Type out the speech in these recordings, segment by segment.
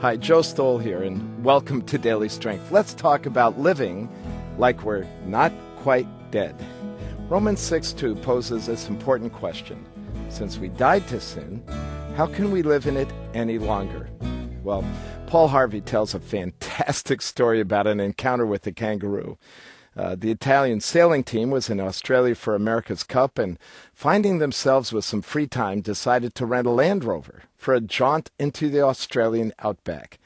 Hi, Joe Stowell here, and welcome to Daily Strength. Let's talk about living like we're not quite dead. Romans 6:2 poses this important question. Since we died to sin, how can we live in it any longer? Well, Paul Harvey tells a fantastic story about an encounter with a kangaroo. The Italian sailing team was in Australia for America's Cup, and finding themselves with some free time, decided to rent a Land Rover for a jaunt into the Australian outback.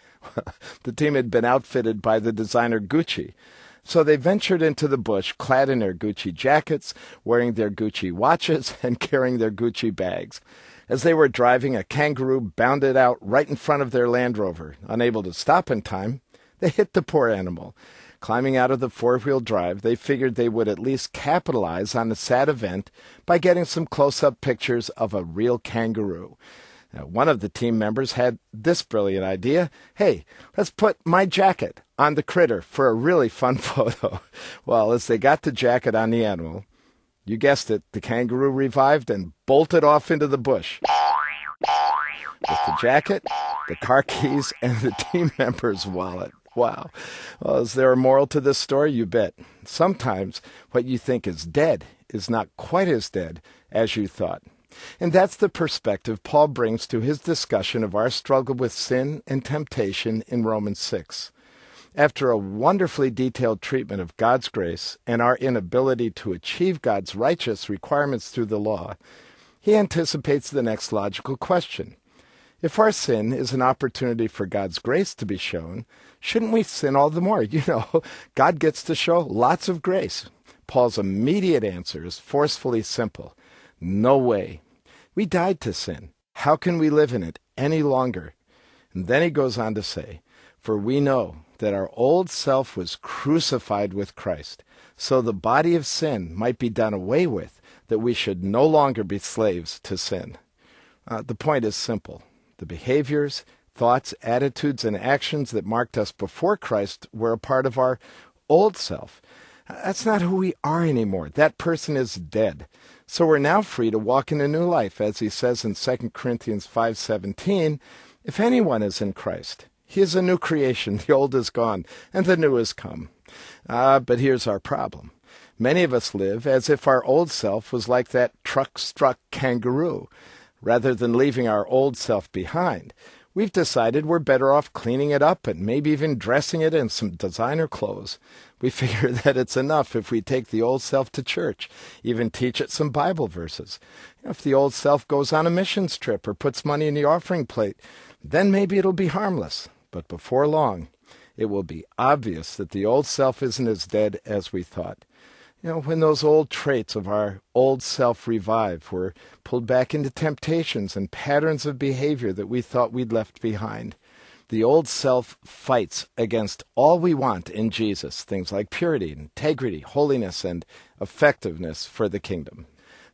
The team had been outfitted by the designer Gucci, so they ventured into the bush clad in their Gucci jackets, wearing their Gucci watches, and carrying their Gucci bags. As they were driving, a kangaroo bounded out right in front of their Land Rover. Unable to stop in time, they hit the poor animal. Climbing out of the four-wheel drive, they figured they would at least capitalize on the sad event by getting some close-up pictures of a real kangaroo. Now, one of the team members had this brilliant idea. Hey, let's put my jacket on the critter for a really fun photo. Well, as they got the jacket on the animal, you guessed it, the kangaroo revived and bolted off into the bush. With the jacket, the car keys, and the team member's wallet. Wow. Well, is there a moral to this story? You bet. Sometimes what you think is dead is not quite as dead as you thought. And that's the perspective Paul brings to his discussion of our struggle with sin and temptation in Romans 6. After a wonderfully detailed treatment of God's grace and our inability to achieve God's righteous requirements through the law, he anticipates the next logical question. If our sin is an opportunity for God's grace to be shown, shouldn't we sin all the more? God gets to show lots of grace. Paul's immediate answer is forcefully simple. No way. We died to sin. How can we live in it any longer? And then he goes on to say, for we know that our old self was crucified with Christ, so the body of sin might be done away with, that we should no longer be slaves to sin. The point is simple. The behaviors, thoughts, attitudes, and actions that marked us before Christ were a part of our old self. That's not who we are anymore. That person is dead. So we're now free to walk in a new life, as he says in 2 Corinthians 5:17, if anyone is in Christ, he is a new creation. The old is gone, and the new has come. But here's our problem. Many of us live as if our old self was like that truck-struck kangaroo. Rather than leaving our old self behind, we've decided we're better off cleaning it up and maybe even dressing it in some designer clothes. We figure that it's enough if we take the old self to church, even teach it some Bible verses. If the old self goes on a missions trip or puts money in the offering plate, then maybe it'll be harmless. But before long, it will be obvious that the old self isn't as dead as we thought. When those old traits of our old self revive, we're pulled back into temptations and patterns of behavior that we thought we'd left behind. The old self fights against all we want in Jesus, things like purity, integrity, holiness, and effectiveness for the kingdom.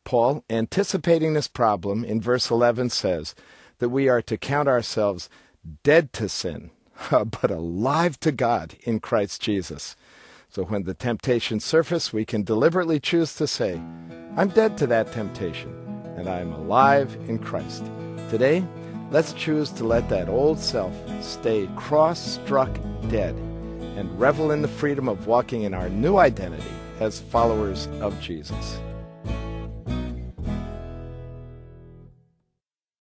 Paul, anticipating this problem, in verse 11 says that we are to count ourselves dead to sin, but alive to God in Christ Jesus. So when the temptations surface, we can deliberately choose to say, I'm dead to that temptation, and I am alive in Christ. Today, let's choose to let that old self stay cross-struck dead and revel in the freedom of walking in our new identity as followers of Jesus.